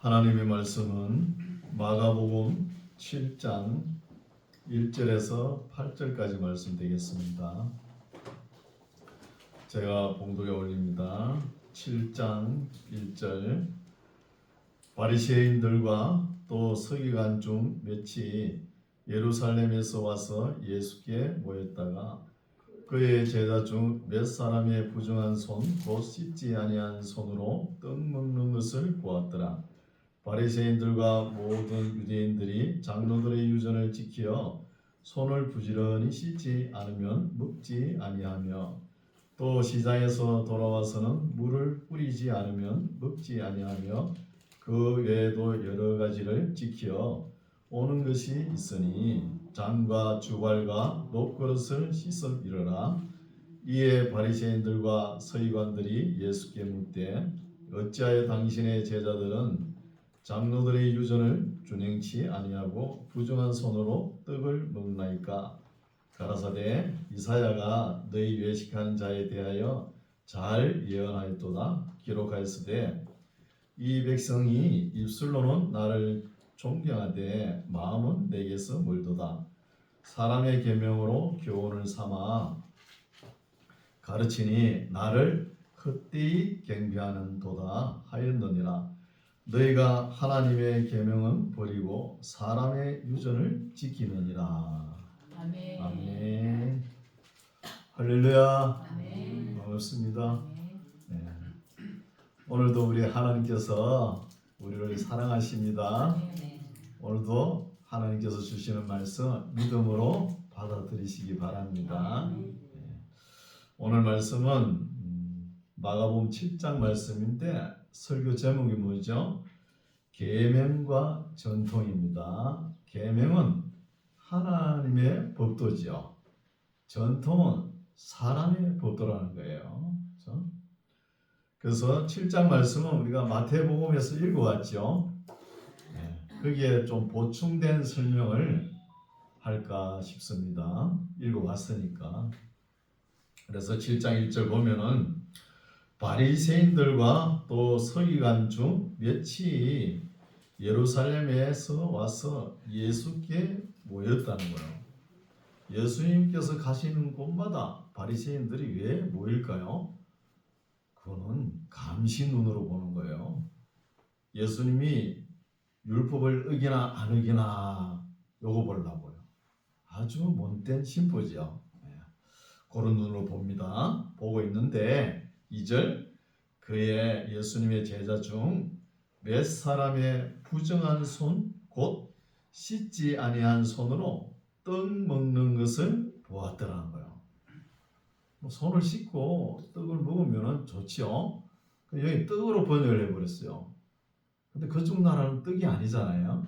하나님의 말씀은 마가복음 7장 1절에서 8절까지 말씀 되겠습니다. 제가 봉독에 올립니다. 7장 1절. 바리새인들과 또 서기관 중 몇이 예루살렘에서 와서 예수께 모였다가 그의 제자 중 몇 사람의 부정한 손 곧 씻지 아니한 손으로 떡 먹는 것을 보았더라. 바리새인들과 모든 유대인들이 장로들의 유전을 지키어 손을 부지런히 씻지 않으면 먹지 아니하며 또 시장에서 돌아와서는 물을 뿌리지 않으면 먹지 아니하며 그 외에도 여러 가지를 지키어 오는 것이 있으니 잔과 주발과 녹그릇을 씻어 이르라. 이에 바리새인들과 서기관들이 예수께 묻되 어찌하여 당신의 제자들은 장로들의 유전을 준행치 아니하고 부정한 손으로 떡을 먹나이까? 가라사대 이사야가 너희 외식하는 자에 대하여 잘 예언하였도다. 기록하였으되 이 백성이 입술로는 나를 존경하되 마음은 내게서 멀도다. 사람의 계명으로 교훈을 삼아 가르치니 나를 헛되이 경배하는 도다 하였느니라. 너희가 하나님의 계명은 버리고 사람의 유전을 지키느니라. 아멘. 아멘. 할렐루야. 아멘. 반갑습니다. 네. 오늘도 우리 하나님께서 우리를 사랑하십니다. 오늘도 하나님께서 주시는 말씀 믿음으로 받아들이시기 바랍니다. 네. 오늘 말씀은 마가복음 7장 말씀인데 설교 제목이 뭐죠? 계명과 전통입니다. 계명은 하나님의 법도지요. 전통은 사람의 법도라는 거예요. 그렇죠? 그래서 7장 말씀은 우리가 마태복음에서 읽어왔죠. 거기에 좀 보충된 설명을 할까 싶습니다. 읽어왔으니까. 그래서 7장 1절 보면은 바리새인들과 또 서기관 중 몇이 예루살렘에서 와서 예수께 모였다는 거예요. 예수님께서 가시는 곳마다 바리새인들이 왜 모일까요? 그거는 감시 눈으로 보는 거예요. 예수님이 율법을 어기나 안 어기나 요거 보려고요. 아주 못된 심보죠. 그런 눈으로 봅니다. 보고 있는데 2절 그의 예수님의 제자 중 몇 사람의 부정한 손 곧 씻지 아니한 손으로 떡 먹는 것을 보았더라는 거예요. 손을 씻고 떡을 먹으면 좋죠. 여기 떡으로 번역을 해버렸어요. 근데 그쪽 나라는 떡이 아니잖아요.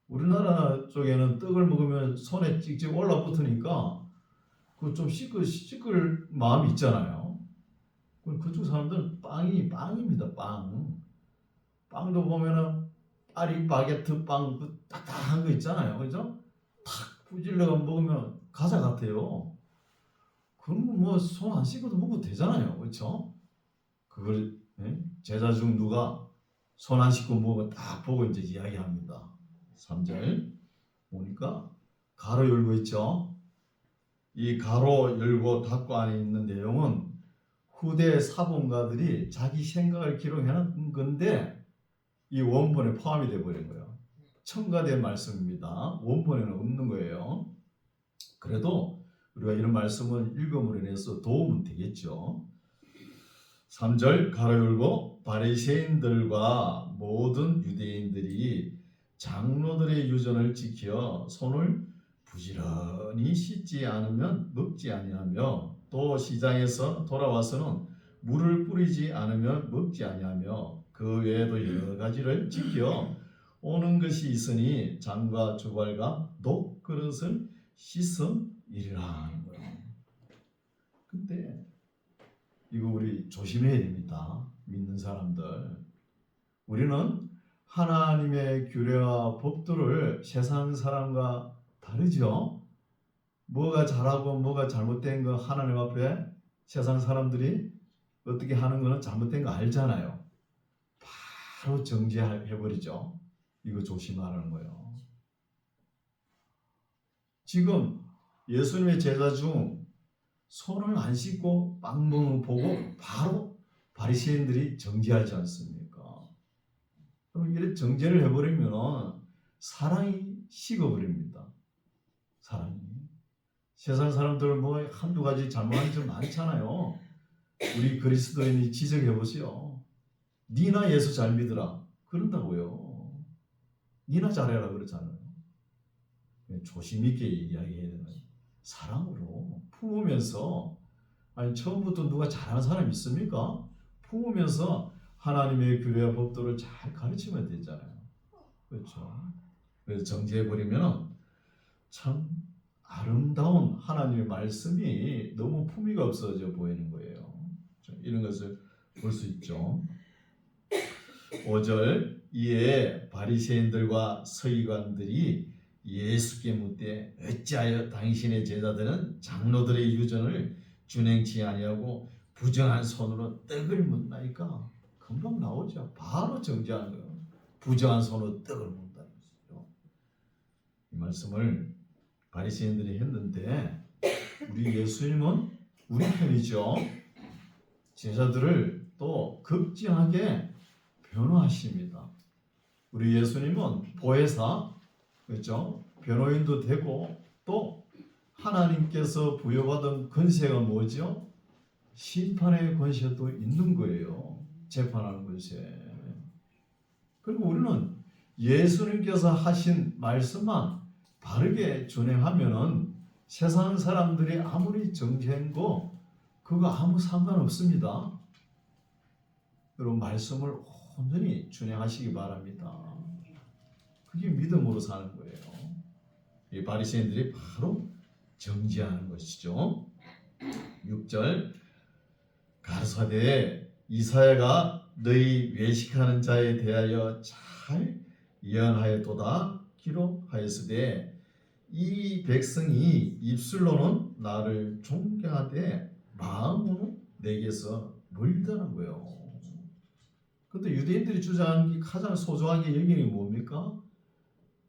우리나라 쪽에는 떡을 먹으면 손에 찍찍 올라붙으니까 그 좀 씻을 마음이 있잖아요. 그쪽 사람들은 빵입니다. 빵도 보면은 파리 바게트 빵 그 딱딱한 거 있잖아요. 그죠? 탁 부질러가 먹으면 과자 같아요. 그런 거 뭐 손 안 씻고도 먹어도 되잖아요. 그렇죠? 그걸 제자 중 누가 손 안 씻고 먹으면 딱 보고 이제 이야기합니다. 3절 보니까 가로 열고 있죠. 이 가로 열고 닫고 안에 있는 내용은 후대 사본가들이 자기 생각을 기록해놓은 건데 이 원본에 포함이 되어버린 거예요. 첨가된 말씀입니다. 원본에는 없는 거예요. 그래도 우리가 이런 말씀을 읽음으로 인해서 도움은 되겠죠. 3절 가로 열고 바리새인들과 모든 유대인들이 장로들의 유전을 지켜 손을 부지런히 씻지 않으면 먹지 아니하며 또 시장에서 돌아와서는 물을 뿌리지 않으면 먹지 아니하며 그 외에도 여러 가지를 지켜 오는 것이 있으니 잔과 주발과 녹그릇을 씻어 이르라 하는 거예요. 근데 이거 우리 조심해야 됩니다. 믿는 사람들. 우리는 하나님의 규례와 법도를 세상 사람과 다르죠. 뭐가 잘하고 뭐가 잘못된 거 하나님 앞에 세상 사람들이 어떻게 하는 거는 잘못된 거 알잖아요. 바로 정죄해버리죠. 이거 조심하라는 거예요. 지금 예수님의 제자 중 손을 안 씻고 빵 보고 바로 바리새인들이 정죄하지 않습니까? 그럼 이렇게 정죄를 해버리면 사랑이 식어버립니다. 사랑이. 세상 사람들은 뭐 한두 가지 잘못한 점 많잖아요. 우리 그리스도인이 지적해보세요. 니나 예수 잘 믿으라 그런다고요. 니나 잘해라 그러잖아요. 조심 있게 얘기해야 되는 거예요. 사랑으로 품으면서, 아니 처음부터 누가 잘하는 사람 있습니까? 품으면서 하나님의 규례와 법도를 잘 가르치면 되잖아요. 그렇죠. 그래서 정죄해버리면 참 아름다운 하나님의 말씀이 너무 품위가 없어져 보이는 거예요. 이런 것을 볼 수 있죠. 5절 이에 바리새인들과 서기관들이 예수께 묻되 어찌하여 당신의 제자들은 장로들의 유전을 준행치 아니하고 부정한 손으로 떡을 묻나이까? 금방 나오죠. 바로 정죄하는 거예요. 부정한 손으로 떡을 묻다는 것이죠. 이 말씀을 바리새인들이 했는데 우리 예수님은 우리 편이죠. 제자들을 또 극진하게 변호하십니다. 우리 예수님은 보혜사, 그렇죠? 변호인도 되고 또 하나님께서 부여받은 권세가 뭐죠? 심판의 권세도 있는 거예요. 재판하는 권세. 그리고 우리는 예수님께서 하신 말씀만 바르게 준행하면은 세상 사람들이 아무리 정죄한 거 그거 아무 상관없습니다. 여러분 말씀을 온전히 준행하시기 바랍니다. 그게 믿음으로 사는 거예요. 이 바리새인들이 바로 정죄하는 것이죠. 6절 가르사대 이사야가 너희 외식하는 자에 대하여 잘 예언하였도다 기록하였으되 이 백성이 입술로는 나를 존경하되 마음으로는 내게서 멀다는 거예요. 근데 유대인들이 주장하는 가장 소중하게 여기는 뭡니까?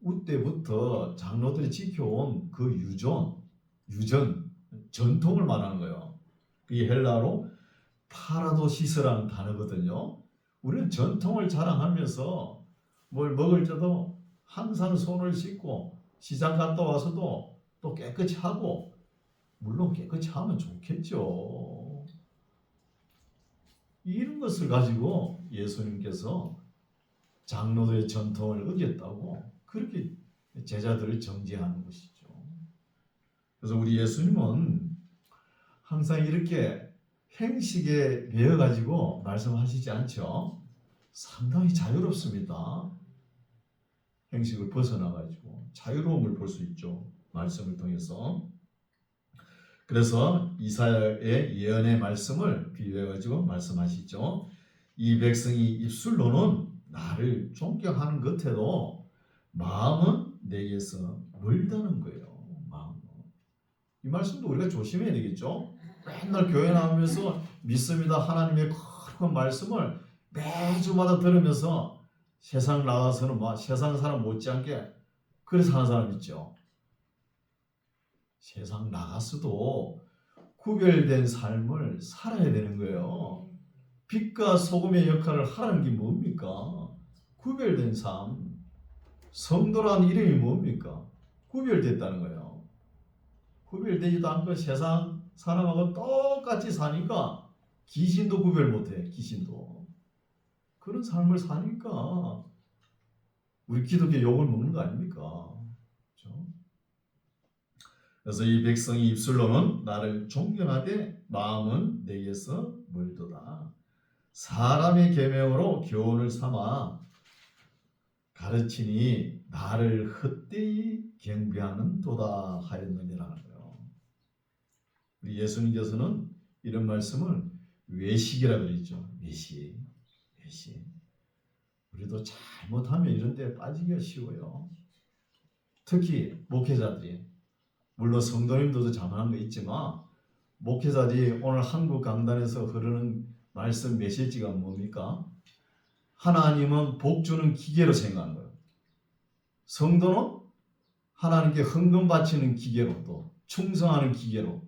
우때부터 장로들이 지켜온 그 유전, 전통을 말하는 거예요. 이 헬라로 파라도시스라는 단어거든요. 우리는 전통을 자랑하면서 뭘 먹을 때도 항상 손을 씻고 시장 갔다 와서도 또 깨끗이 하고, 물론 깨끗이 하면 좋겠죠. 이런 것을 가지고 예수님께서 장로들의 전통을 어겼다고 그렇게 제자들을 정죄하는 것이죠. 그래서 우리 예수님은 항상 이렇게 행식에 매여 가지고 말씀하시지 않죠. 상당히 자유롭습니다. 행식을 벗어나 가지고 자유로움을 볼 수 있죠. 말씀을 통해서. 그래서 이사야의 예언의 말씀을 비유해 가지고 말씀하시죠. 이 백성이 입술로는 나를 존경하는 것 같아도 마음은 내게서 멀다는 거예요. 마음은. 이 말씀도 우리가 조심해야 되겠죠. 맨날 교회 나오면서 믿습니다 하나님의 큰 말씀을 매주마다 들으면서 세상 나가서는 막 세상 사람 못지않게 그래서 사는 사람 있죠. 세상 나가서도 구별된 삶을 살아야 되는 거예요. 빛과 소금의 역할을 하라는 게 뭡니까? 구별된 삶. 성도라는 이름이 뭡니까? 구별됐다는 거예요. 구별되지도 않고 세상 사람하고 똑같이 사니까 귀신도 구별 못해. 귀신도. 그런 삶을 사니까 우리 기독교 욕을 먹는 거 아닙니까? 그렇죠? 그래서 이 백성이 입술로는 나를 존경하되 마음은 내게서 멀도다. 사람의 계명으로 교훈을 삼아 가르치니 나를 헛되이 경배하는 도다 하였느니라는 거예요. 우리 예수님께서는 이런 말씀을 외식이라 그랬죠. 외식. 우리도 잘못하면 이런 데 빠지기가 쉬워요. 특히 목회자들이, 물론 성도님들도 잘못한 거 있지만 목회자들이 오늘 한국 강단에서 흐르는 말씀 메시지가 뭡니까? 하나님은 복 주는 기계로 생각하는 거예요. 성도는 하나님께 헌금 바치는 기계로, 또 충성하는 기계로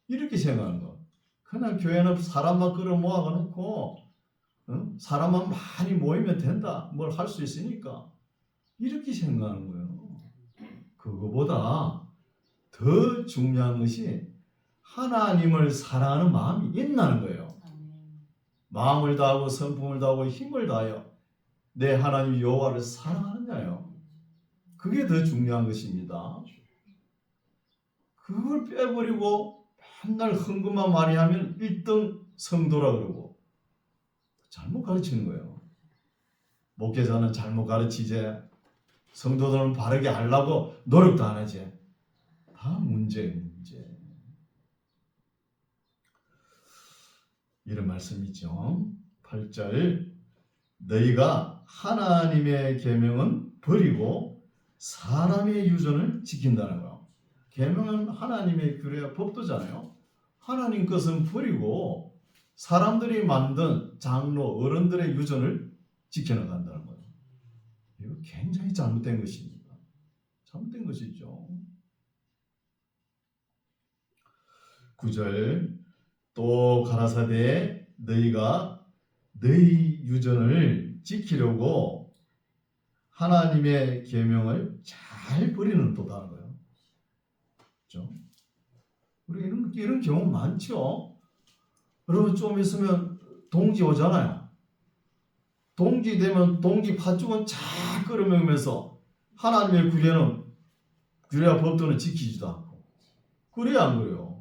이렇게 생각하는 거예요. 그냥 교회는 사람만 끌어 모아놓고 사람만 많이 모이면 된다, 뭘 할 수 있으니까 이렇게 생각하는 거예요. 그거보다 더 중요한 것이 하나님을 사랑하는 마음이 있나는 거예요. 마음을 다하고 성품을 다하고 힘을 다하여 내 하나님 여호와를 사랑하느냐요. 그게 더 중요한 것입니다. 그걸 빼버리고 맨날 헌금만 많이 하면 1등 성도라 그러고 잘못 가르치는 거예요. 목회자는 잘못 가르치지, 성도들은 바르게 하려고 노력도 안 하지. 다 문제. 이런 말씀이죠. 8절, 너희가 하나님의 계명은 버리고 사람의 유전을 지킨다는 거예요. 계명은 하나님의 규례와 법도잖아요. 하나님 것은 버리고 사람들이 만든 장로 어른들의 유전을 지켜나간다는 거예요. 이거 굉장히 잘못된 것입니다. 잘못된 것이죠. 9절, 또 가라사대 너희가 너희 유전을 지키려고 하나님의 계명을 잘 버리는 도다는 거예요. 그렇죠? 우리 이런 경우 많죠. 여러분 좀 있으면 동지 오잖아요. 동지 되면 동지 팥죽은 잘 끓여먹으면서 하나님의 규례와 법도는 지키지도 않고. 그래야 안 그래요?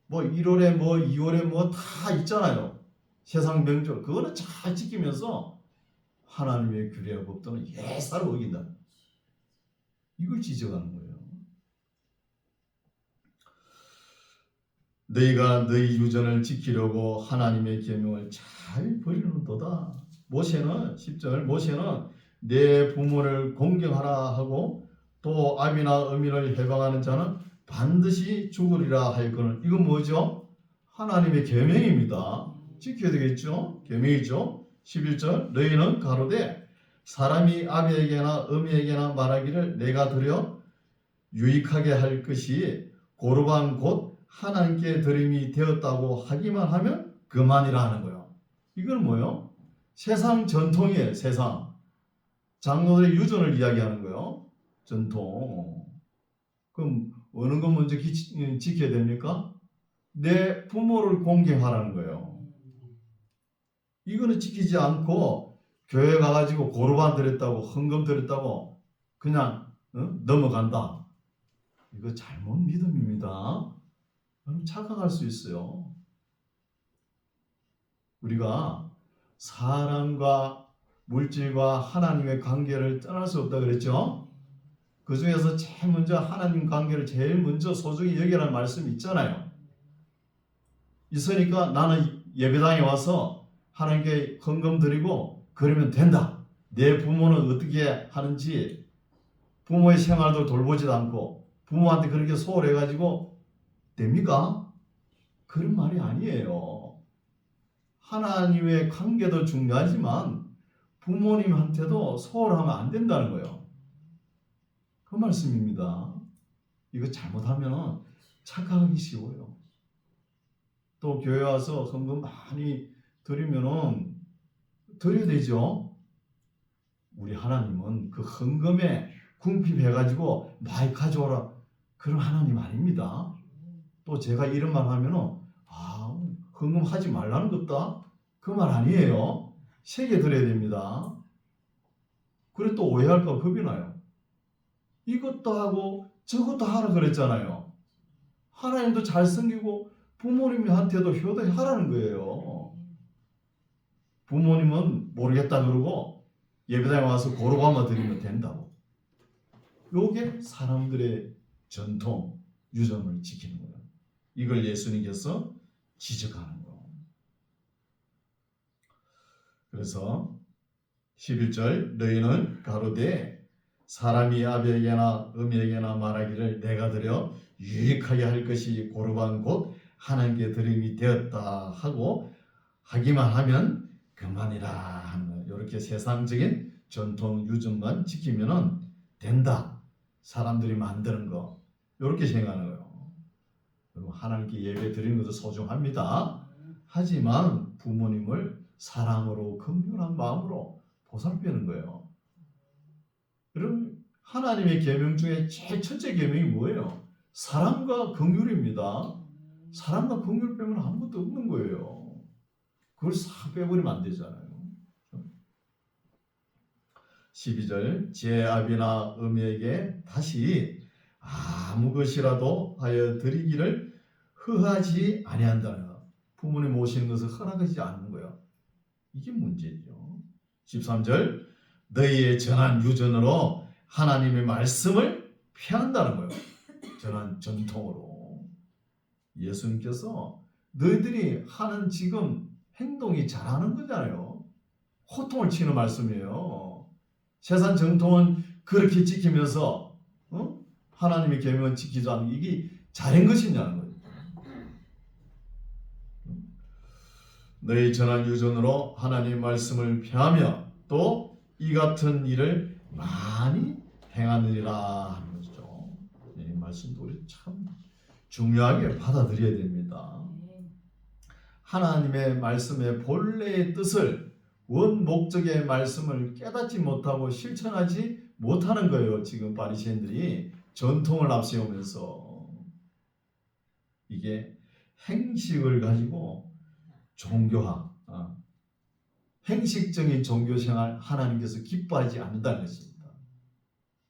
뭐 1월에 뭐 2월에 뭐 다 있잖아요. 세상 명절 그거는 잘 지키면서 하나님의 규례와 법도는 예사로 어긴다. 이걸 지적하는 거예요. 너희가 너희 유전을 지키려고 하나님의 계명을 잘 버리는도다. 모세는 10절, 모세는 내 부모를 공경하라 하고 또 아비나 어미를 해방하는 자는 반드시 죽으리라 하였거늘. 이건 뭐죠? 하나님의 계명입니다. 지켜야 되겠죠? 계명이죠. 11절, 너희는 가로되 사람이 아비에게나 어미에게나 말하기를 내가 드려 유익하게 할 것이 고르반 곧 하나님께 드림이 되었다고 하기만 하면 그만이라 하는 거예요. 이건 뭐예요? 세상 전통이에요. 세상 장로들의 유전을 이야기하는 거예요. 전통. 그럼 어느 것 먼저 지켜야 됩니까? 내 부모를 공경하라는 거예요. 이거는 지키지 않고 교회 가가지고 고르반 드렸다고 헌금 드렸다고 그냥 넘어간다. 이거 잘못 믿음입니다. 착각할 수 있어요. 우리가 사람과 물질과 하나님의 관계를 떠날 수 없다 그랬죠? 그 중에서 제일 먼저 하나님 관계를 제일 먼저 소중히 여기라는 말씀이 있잖아요. 있으니까 나는 예배당에 와서 하나님께 헌금 드리고 그러면 된다. 내 부모는 어떻게 하는지 부모의 생활도 돌보지도 않고 부모한테 그렇게 소홀해가지고 됩니까? 그런 말이 아니에요. 하나님의 관계도 중요하지만 부모님한테도 소홀하면 안 된다는 거예요. 그 말씀입니다. 이거 잘못하면 착각하기 쉬워요. 또 교회 와서 헌금 많이 드리면은 드려야 되죠. 우리 하나님은 그 헌금에 궁핍해가지고 많이 가져오라 그런 하나님 아닙니다. 또 제가 이런 말 하면은 헌금 하지 말라는 것다 그 말 아니에요. 세게 드려야 됩니다. 그래 또 오해할까 겁이 나요. 이것도 하고 저것도 하라 그랬잖아요. 하나님도 잘 섬기고 부모님한테도 효도하라는 거예요. 부모님은 모르겠다 그러고 예배당에 와서 고로가마 드리면 된다고. 요게 사람들의 전통, 유전을 지키는 거예요. 이걸 예수님께서 지적하는 거. 그래서 11절 너희는 가로되 사람이 아비에게나 어미에게나 말하기를 내가 드려 유익하게 할 것이 고르반 곧 하나님께 드림이 되었다 하고 하기만 하면 그만이라 하는 거예요. 이렇게 세상적인 전통 유전만 지키면은 된다. 사람들이 만드는 거 이렇게 생각하는 거예요. 그리고 하나님께 예배 드리는 것도 소중합니다. 하지만 부모님을 사랑으로 긍휼한 마음으로 보살피는 거예요. 여러분 하나님의 계명 중에 제일 첫째 계명이 뭐예요? 사랑과 긍휼입니다. 사랑과 긍휼 빼면 아무것도 없는 거예요. 그걸 싹 빼버리면 안 되잖아요. 12절 제 아비나 어미에게 다시 아무 것이라도 하여 드리기를 허하지 아니한다는 것. 부모님 모시는 것을 허락하지 않는 거예요. 이게 문제죠. 13절 너희의 전한 유전으로 하나님의 말씀을 피한다는 거예요. 전한 전통으로. 예수님께서 너희들이 하는 지금 행동이 잘하는 거잖아요. 호통을 치는 말씀이에요. 세상 정통은 그렇게 지키면서 하나님의 계명은 지키지 않는 이게 잘한 것이냐는 거예요. 너희 전한 유전으로 하나님의 말씀을 폐하며 또 이 같은 일을 많이 행하느니라 하는 것이죠. 이 말씀도 우리 참 중요하게 받아들여야 됩니다. 하나님의 말씀의 본래의 뜻을 원 목적의 말씀을 깨닫지 못하고 실천하지 못하는 거예요. 지금 바리새인들이 전통을 앞세우면서 이게 행식을 가지고 종교화, 행식적인 종교생활 하나님께서 기뻐하지 않는다는 것입니다.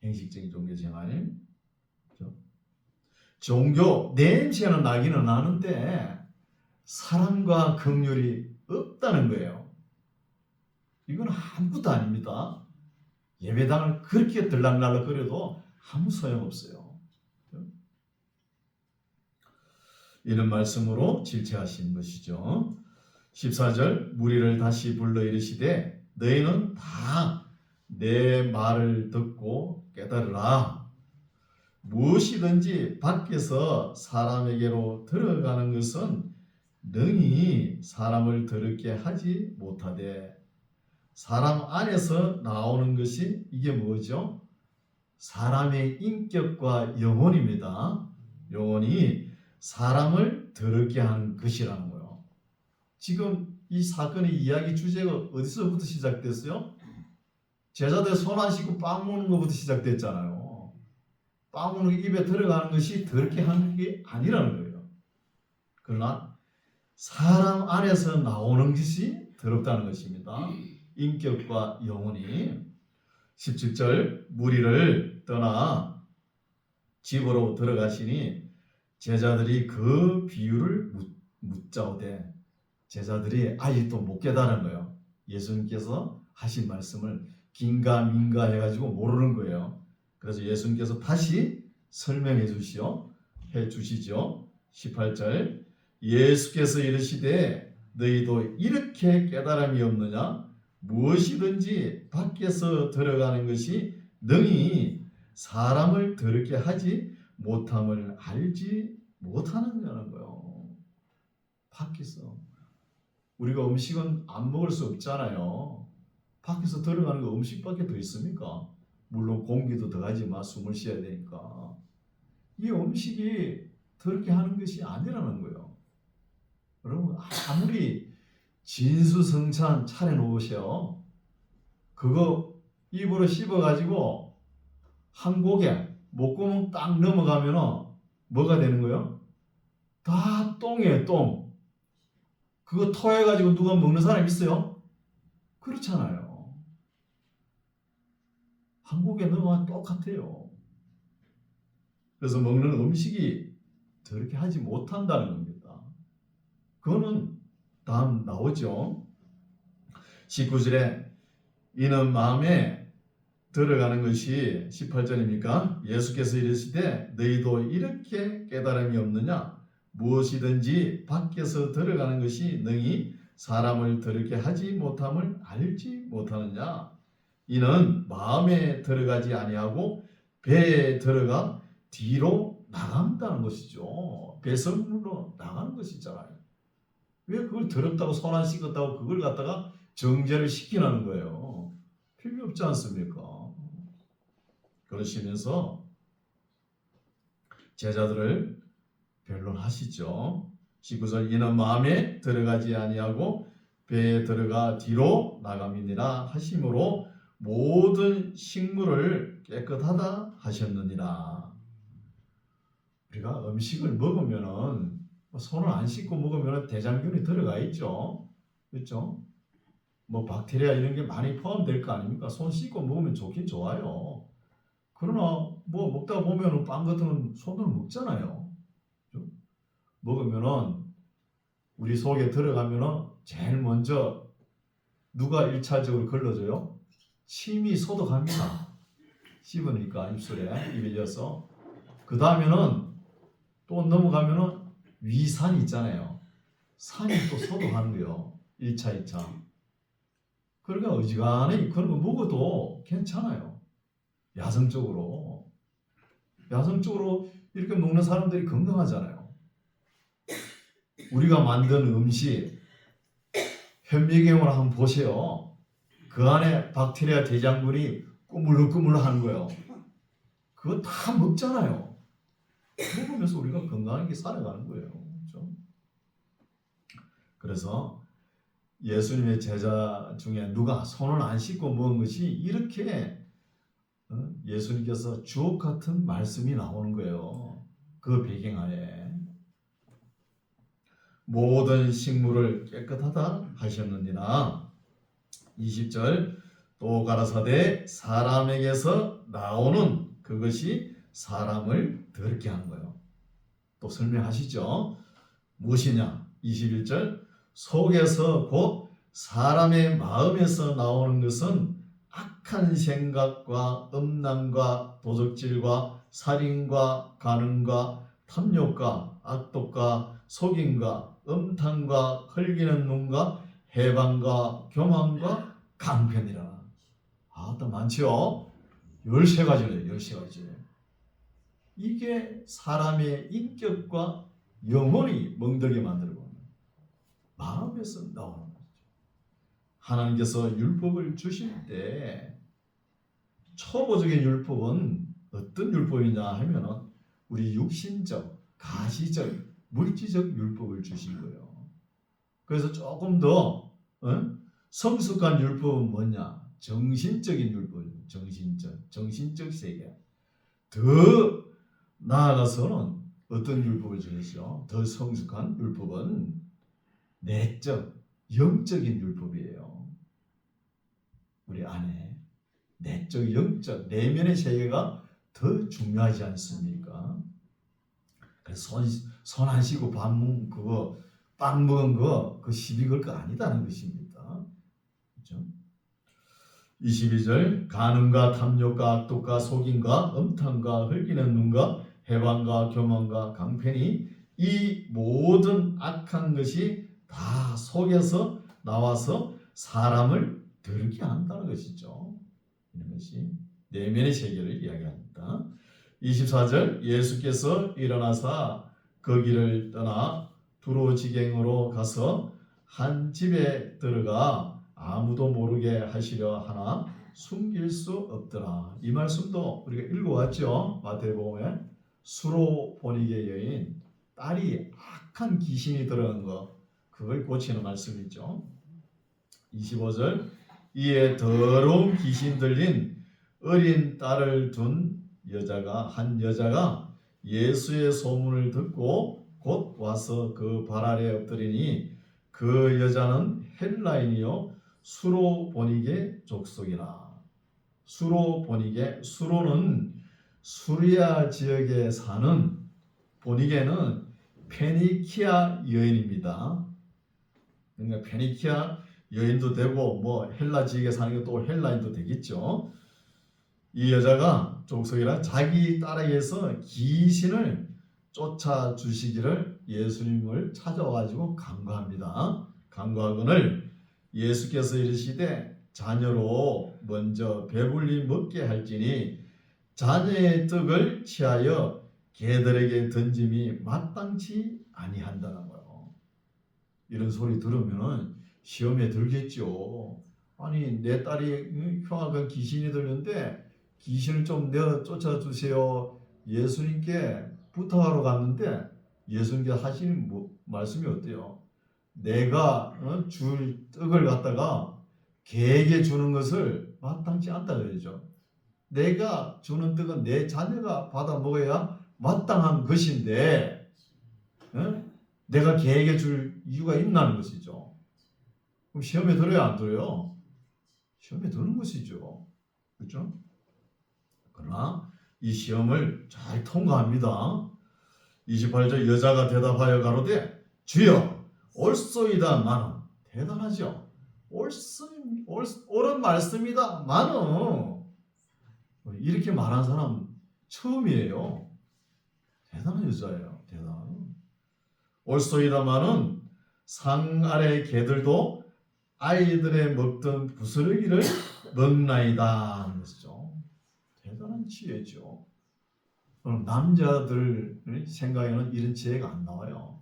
행식적인 종교생활, 종교 냄새는 나기는 나는데 사랑과 긍휼이 없다는 거예요. 이건 아무것도 아닙니다. 예배당을 그렇게 들락날락거려도 아무 소용없어요. 이런 말씀으로 질책하신 것이죠. 14절 무리를 다시 불러 이르시되 너희는 다 내 말을 듣고 깨달으라. 무엇이든지 밖에서 사람에게로 들어가는 것은 능히 사람을 더럽게 하지 못하되 사람 안에서 나오는 것이 이게 뭐죠? 사람의 인격과 영혼입니다. 영혼이 사람을 더럽게 하는 것이라는 거예요. 지금 이 사건의 이야기 주제가 어디서부터 시작됐어요? 제자들 손 안 씻고 빵 먹는 것부터 시작됐잖아요. 빵 먹는 게 입에 들어가는 것이 더럽게 하는 게 아니라는 거예요. 그러나 사람 안에서 나오는 것이 더럽다는 것입니다. 인격과 영혼이. 17절 무리를 떠나 집으로 들어가시니 제자들이 그 비유를 묻자오되 제자들이 아직도 못 깨달은 거예요. 예수님께서 하신 말씀을 긴가민가 해가지고 모르는 거예요. 그래서 예수님께서 다시 설명해 주시죠. 18절 예수께서 이르시되 너희도 이렇게 깨달음이 없느냐? 무엇이든지 밖에서 들어가는 것이 능히 사람을 더럽게 하지 못함을 알지 못하느냐는 거예요. 밖에서 우리가 음식은 안 먹을 수 없잖아요. 밖에서 들어가는 거 음식밖에 더 있습니까? 물론 공기도 들어가지만 숨을 쉬어야 되니까 이 음식이 더럽게 하는 것이 아니라는 거예요. 여러분 아무리 진수성찬 차려놓으셔 그거 입으로 씹어가지고 한 고개 목구멍 딱 넘어가면 뭐가 되는 거예요? 다 똥이에요. 똥. 그거 토해가지고 누가 먹는 사람 있어요? 그렇잖아요. 한 고개 넘어가면 똑같아요. 그래서 먹는 음식이 저렇게 하지 못한다는 겁니다. 그거는 다음 나오죠. 19절에 이는 마음에 들어가는 것이 18절입니까? 예수께서 이르시되 너희도 이렇게 깨달음이 없느냐? 무엇이든지 밖에서 들어가는 것이 능히 사람을 더럽게 하지 못함을 알지 못하느냐? 이는 마음에 들어가지 아니하고 배에 들어가 뒤로 나간다는 것이죠. 배설물로 나가는 것이잖아요. 왜 그걸 더럽다고 손 안 씻었다고 그걸 갖다가 정죄를 시키라는 거예요. 필요 없지 않습니까? 그러시면서 제자들을 변론하시죠. 19절 이는 마음에 들어가지 아니하고 배에 들어가 뒤로 나감이니라 하심으로 모든 식물을 깨끗하다 하셨느니라. 우리가 음식을 먹으면은 손을 안 씻고 먹으면 대장균이 들어가 있죠. 그렇죠? 뭐 박테리아 이런 게 많이 포함될 거 아닙니까? 손 씻고 먹으면 좋긴 좋아요. 그러나 뭐 먹다 보면은 빵 같은 건 손으로 먹잖아요. 그렇죠? 먹으면은 우리 속에 들어가면은 제일 먼저 누가 1차적으로 걸러줘요? 침이 소독합니다. 씹으니까 입술에 입에 져서 그 다음에는 또 넘어가면은 위산이 있잖아요. 산이 또 소독하는 거예요. 1차, 2차. 그러니까 어지간히 그런 거 먹어도 괜찮아요. 야성적으로 이렇게 먹는 사람들이 건강하잖아요. 우리가 만든 음식 현미경으로 한번 보세요. 그 안에 박테리아 대장균이 꾸물럭꾸물럭 하는 거예요. 그거 다 먹잖아요. 먹으면서 우리가 건강하게 살아가는 거예요. 그렇죠? 그래서 예수님의 제자 중에 누가 손을 안 씻고 먹은 것이 이렇게 예수님께서 주옥 같은 말씀이 나오는 거예요. 그 배경하에 모든 식물을 깨끗하다 하셨느니라. 20절 또 가라사대 사람에게서 나오는 그것이 사람을 더럽게 하는 거예요. 또 설명하시죠. 무엇이냐? 21절 속에서 곧 사람의 마음에서 나오는 것은 악한 생각과 음란과 도적질과 살인과 간음과 탐욕과 악독과 속임과 음탕과 흘기는 눈과 해방과 교만과 강편이라. 또 많지요. 13가지래요. 13가지. 이게 사람의 인격과 영혼이 멍들게 만들고 마음에서 나오는 거죠. 하나님께서 율법을 주실 때 초보적인 율법은 어떤 율법이냐 하면은 우리 육신적, 가시적, 물질적 율법을 주신 거예요. 그래서 조금 더 성숙한 율법은 뭐냐? 정신적인 율법이에요. 정신적 세계. 더 나아가서는 어떤 율법을 주셨죠? 더 성숙한 율법은 내적, 영적인 율법이에요. 우리 안에 내적, 영적, 내면의 세계가 더 중요하지 않습니까? 그래서 손 안 씻고 빵 먹은 거, 그 시비 걸 거 아니다는 것입니다. 그렇죠? 22절 간음과 탐욕과 악독과 속임과 음탕과 흘기는 눈과 해방과 교만과 강편이 이 모든 악한 것이 다 속에서 나와서 사람을 더럽게 한다는 것이죠. 이런 것이 내면의 세계를 이야기합니다. 24절 예수께서 일어나사 그 길을 떠나 두로지경으로 가서 한 집에 들어가 아무도 모르게 하시려 하나 숨길 수 없더라. 이 말씀도 우리가 읽어왔죠. 마태복음에 수로보니게 여인 딸이 악한 귀신이 들어간 거 그걸 고치는 말씀이죠. 25절 이에 더러운 귀신 들린 어린 딸을 둔 한 여자가 예수의 소문을 듣고 곧 와서 그 발 아래 엎드리니 그 여자는 헬라인이요 수로보니게 족속이라. 수로는 수리아 지역에 사는 보니게는 페니키아 여인입니다. 그러니까 페니키아 여인도 되고 뭐 헬라 지역에 사는 게 또 헬라인도 되겠죠. 이 여자가 족속이라 자기 딸에게서 귀신을 쫓아 주시기를 예수님을 찾아와가지고 간구합니다. 간구하거늘 예수께서 이르시되 자녀로 먼저 배불리 먹게 할지니 자녀의 떡을 취하여 개들에게 던짐이 마땅치 아니한다는 거예요. 이런 소리 들으면 시험에 들겠죠. 아니 내 딸이 흉악한 귀신이 들렸는데 귀신을 좀 내어 쫓아주세요. 예수님께 부탁하러 갔는데 예수님께서 하시는 말씀이 어때요? 내가 줄 떡을 갖다가 개에게 주는 것을 마땅치 않다 그러죠. 내가 주는 떡은 내 자녀가 받아 먹어야 마땅한 것인데 내가 개에게 줄 이유가 있나는 것이죠. 그럼 시험에 들어야 안 들어요? 시험에 드는 것이죠. 그렇죠? 그러나 이 시험을 잘 통과합니다. 28절 여자가 대답하여 가로되 주여 옳소이다마는 대단하죠. 옳은 말씀이다마는 이렇게 말한 사람 처음이에요. 대단한 여자예요. 대단. 옳소이다마는 상 아래 개들도 아이들의 먹던 부스러기를 먹나이다 하는 것이죠. 대단한 지혜죠. 그럼 남자들 생각에는 이런 지혜가 안 나와요.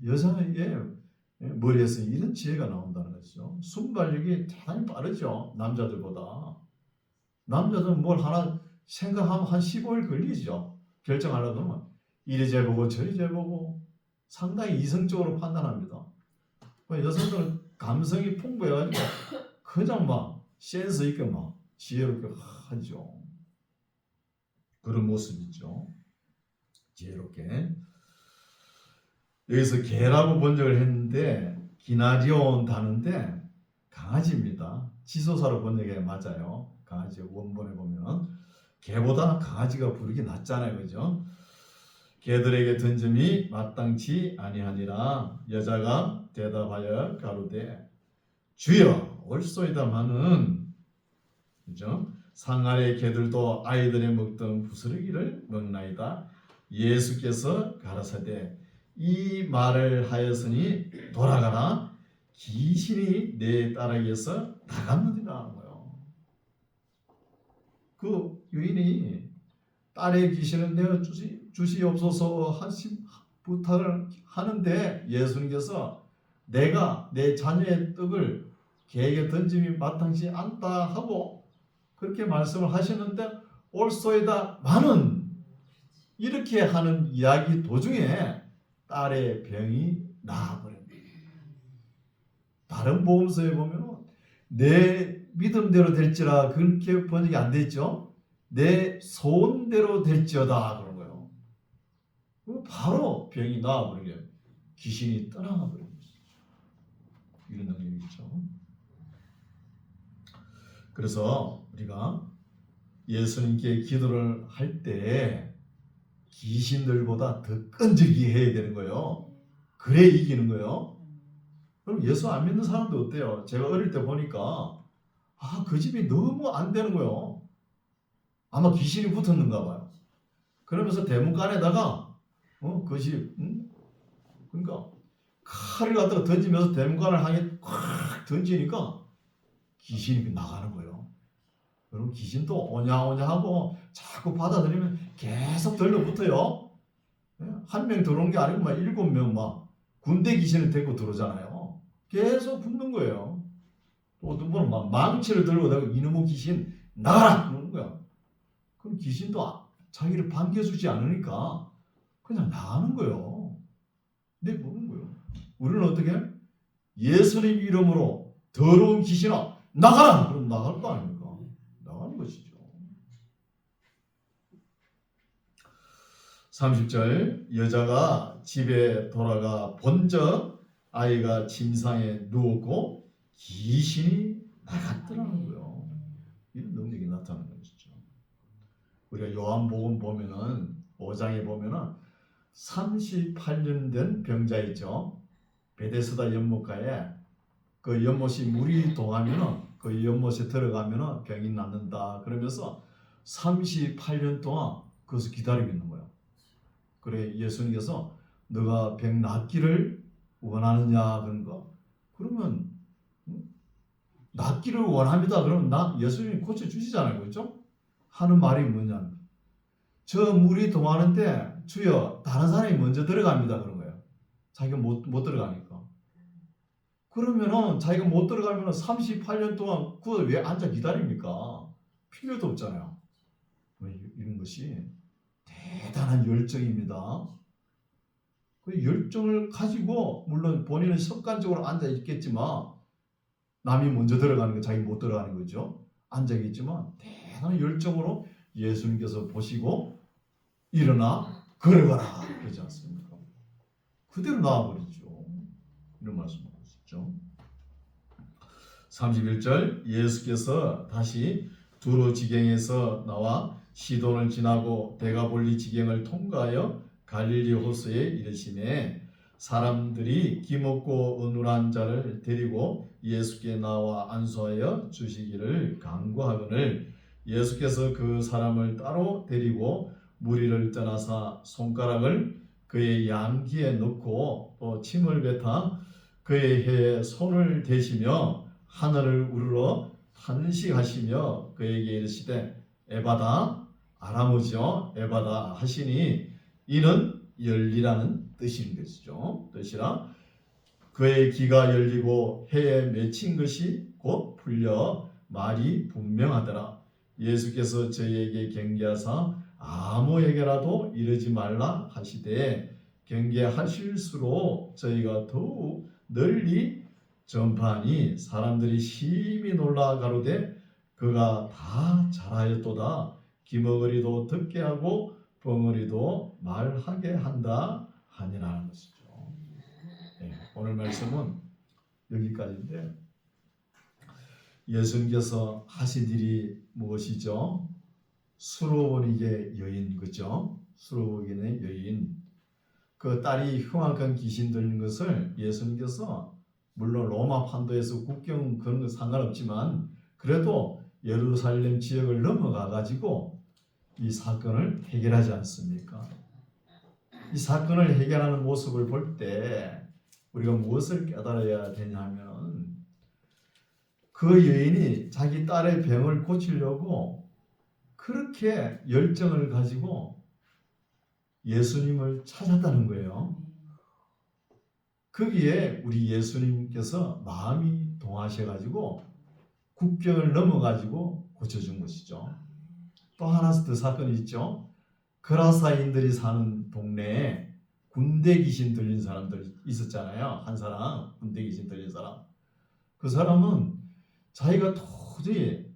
여자에게 머리에서 이런 지혜가 나온다는 것이죠. 순발력이 대단히 빠르죠. 남자들보다. 남자들은 뭘 하나 생각하면 한 15일 걸리죠. 결정하려고 하면 이리 재보고 저리 재보고 상당히 이성적으로 판단합니다. 여성들은 감성이 풍부해가지고 그냥 막 센스 있게 막 지혜롭게 하죠. 그런 모습이죠. 지혜롭게. 여기서 개라고 번역을 했는데 기나리온 단어인데 강아지입니다. 지소사로 번역해 맞아요. 강아지 원본에 보면 개보다 강아지가 부르기 낫잖아요. 그죠? 개들에게 던짐이 마땅치 아니하니라. 여자가 대답하여 가로되 주여 옳소이다마는 그죠? 상 아래 개들도 아이들의 먹던 부스러기를 먹나이다. 예수께서 가라사대 이 말을 하였으니 돌아가라 귀신이 내 딸에게서 나갔느니라 하는 거예요. 그 유인이 딸의 귀신을 내어 주시옵소서 하신 부탁을 하는데 예수님께서 내가 내 자녀의 떡을 개에게 던짐이 마땅치 않다 하고 그렇게 말씀을 하시는데 옳소이다마는 이렇게 하는 이야기 도중에 딸의 병이 나아버립니다. 다른 복음서에 보면 내 믿음대로 될지라 그렇게 번역이 안 됐죠. 내 소원대로 될지어다 그런 거예요. 바로 병이 나아버리게 귀신이 떠나버립니다. 이런 능력이죠. 그래서 우리가 예수님께 기도를 할 때 귀신들보다 더 끈질기게 해야 되는 거예요. 그래 이기는 거예요. 그럼 예수 안 믿는 사람도 어때요? 제가 어릴 때 보니까 그 집이 너무 안 되는 거예요. 아마 귀신이 붙었는가 봐요. 그러면서 대문간에다가 그 집 그러니까 칼을 갖다가 던지면서 대문간을 향해 콱 던지니까 귀신이 나가는 거예요. 여러분 귀신도 오냐오냐하고 자꾸 받아들이면 계속 들러붙어요. 한 명 들어온 게 아니고 막 7명 막 군대 귀신을 데리고 들어오잖아요. 계속 붙는 거예요. 또 어떤 분은 막 망치를 들고 다가 이놈의 귀신 나가라 그러는 거야. 그럼 귀신도 자기를 반겨주지 않으니까 그냥 나가는 거예요. 내보는 거예요. 우리는 어떻게? 예수님 이름으로 더러운 귀신아 나가라! 그럼 나갈 거 아닙니까? 나가는 것이죠. 30절 여자가 집에 돌아가 본적 아이가 침상에 누웠고 귀신이 나갔더라는 거예요. 이런 능력이 나타나는 것이죠. 우리가 요한복음 보면은 5장에 보면은 38년 된 병자 있죠. 베데스다 연못가에 그 연못이 물이 동하면은 그 연못에 들어가면은 병이 낫는다 그러면서 38년 동안 그것을 기다리고 있는 거예요. 그래 예수님께서 너가 병 낫기를 원하느냐 그런 거. 그러면 낫기를 원합니다. 그러면 예수님이 고쳐 주시잖아요, 그렇죠? 하는 말이 뭐냐? 저 물이 동하는데 주여 다른 사람이 먼저 들어갑니다 그런 거예요. 자기가 못 들어가니까. 그러면은 자기가 못 들어가면 38년 동안 그 왜 앉아 기다립니까? 필요도 없잖아요. 이런 것이 대단한 열정입니다. 그 열정을 가지고 물론 본인은 습관적으로 앉아 있겠지만 남이 먼저 들어가는 거 자기 못 들어가는 거죠. 앉아 있지만 대단한 열정으로 예수님께서 보시고 일어나 걸어가라 그러지 않습니까? 그대로 나와버리죠. 이런 말씀을 하시죠. 31절 예수께서 다시 두로 지경에서 나와 시돈을 지나고 데가볼리 지경을 통과하여 갈릴리 호수에 이르시매 사람들이 기먹고 어눌한 자를 데리고 예수께 나와 안수하여 주시기를 간구하거늘 예수께서 그 사람을 따로 데리고 무리를 떠나사 손가락을 그의 양귀에 넣고 또 침을 뱉어 그의 혀에 손을 대시며 하늘을 우러러 탄식하시며 그에게 이르시되 에바다 아람어죠. 에바다 하시니 이는 열리라는 뜻인 것이죠. 뜻이라 그의 귀가 열리고 혀에 맺힌 것이 곧 풀려 말이 분명하더라. 예수께서 저희에게 경계하사 아무에게라도 이르지 말라 하시되 경계하실수록 저희가 더욱 널리 전파하니 사람들이 심히 놀라 가로되 그가 다 잘하였도다. 기머거리도 듣게 하고 벙어리도 말하게 한다 하니라는 것이죠. 네, 오늘 말씀은 여기까지인데 예수님께서 하신 일이 무엇이죠? 수로보니게 여인 그죠? 수로보니게 여인 그 딸이 흉악한 귀신 들린 것을 예수님께서 물론 로마 판도에서 국경 그런 거 상관없지만 그래도 예루살렘 지역을 넘어가 가지고 이 사건을 해결하지 않습니까? 이 사건을 해결하는 모습을 볼 때 우리가 무엇을 깨달아야 되냐면 그 여인이 자기 딸의 병을 고치려고 그렇게 열정을 가지고 예수님을 찾았다는 거예요. 거기에 우리 예수님께서 마음이 동하셔가지고 국경을 넘어가지고 고쳐준 것이죠. 또 하나 더 사건이 있죠. 거라사인들이 사는 동네에 군대 귀신 들린 사람들 있었잖아요. 한 사람 군대 귀신 들린 사람. 그 사람은 자기가 도저히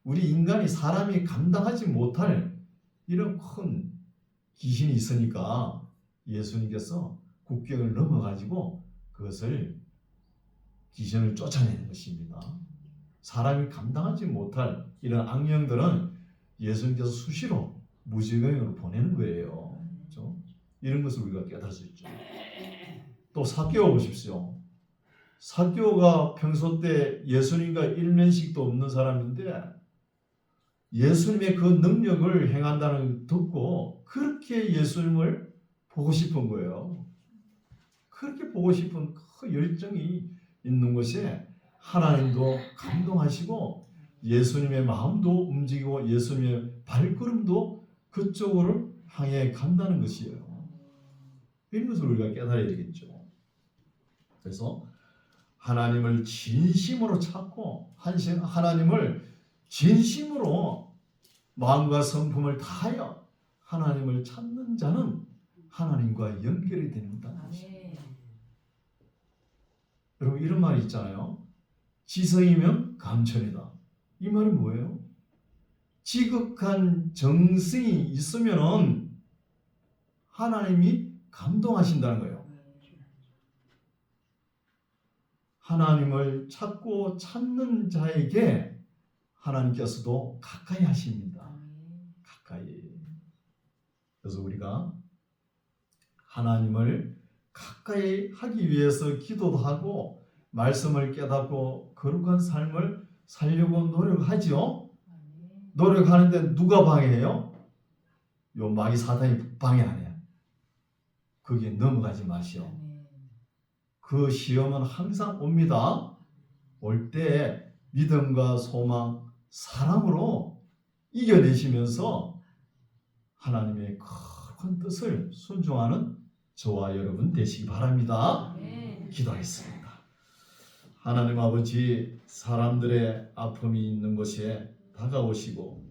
우리 인간이 사람이 감당하지 못할 이런 큰 귀신이 있으니까 예수님께서 국경을 넘어가지고 그것을 귀신을 쫓아내는 것입니다. 사람이 감당하지 못할 이런 악령들은 예수님께서 수시로 무지경으로 보내는 거예요. 그렇죠? 이런 것을 우리가 깨달을 수 있죠. 또 삭개오 보십시오. 삭개오가 평소 때 예수님과 일면식도 없는 사람인데 예수님의 그 능력을 행한다는 걸 듣고 그렇게 예수님을 보고 싶은 거예요. 그렇게 보고 싶은 그 열정이 있는 것에 하나님도 감동하시고 예수님의 마음도 움직이고 예수님의 발걸음도 그쪽으로 향해 간다는 것이에요. 이런 것을 우리가 깨달아야 되겠죠. 그래서 하나님을 진심으로 찾고 하나님을 진심으로 마음과 성품을 다하여 하나님을 찾는 자는 하나님과 연결이 된다는 것입니다. 여러분 이런 말이 있잖아요. 지성이면 감천이다. 이 말은 뭐예요? 지극한 정성이 있으면 하나님이 감동하신다는 거예요. 하나님을 찾고 찾는 자에게 하나님께서도 가까이 하십니다. 가까이. 그래서 우리가 하나님을 가까이 하기 위해서 기도도 하고 말씀을 깨닫고 거룩한 삶을 살려고 노력하죠. 노력하는데 누가 방해해요? 요 마귀 사단이 방해 안 해요. 거기에 넘어가지 마시오. 그 시험은 항상 옵니다. 올 때 믿음과 소망, 사랑으로 이겨내시면서 하나님의 큰 뜻을 순종하는 저와 여러분 되시기 바랍니다. 기도하겠습니다. 하나님 아버지, 사람들의 아픔이 있는 곳에 다가오시고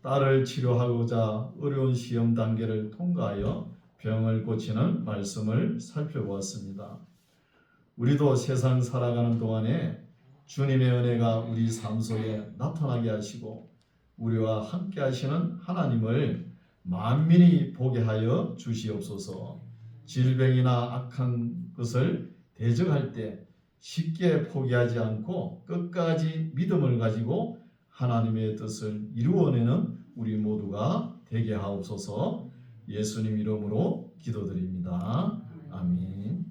딸을 치료하고자 어려운 시험 단계를 통과하여 병을 고치는 말씀을 살펴보았습니다. 우리도 세상 살아가는 동안에 주님의 은혜가 우리 삶 속에 나타나게 하시고 우리와 함께 하시는 하나님을 만민이 보게 하여 주시옵소서. 질병이나 악한 것을 대적할 때 쉽게 포기하지 않고 끝까지 믿음을 가지고 하나님의 뜻을 이루어내는 우리 모두가 되게 하옵소서. 예수님 이름으로 기도드립니다. 아멘.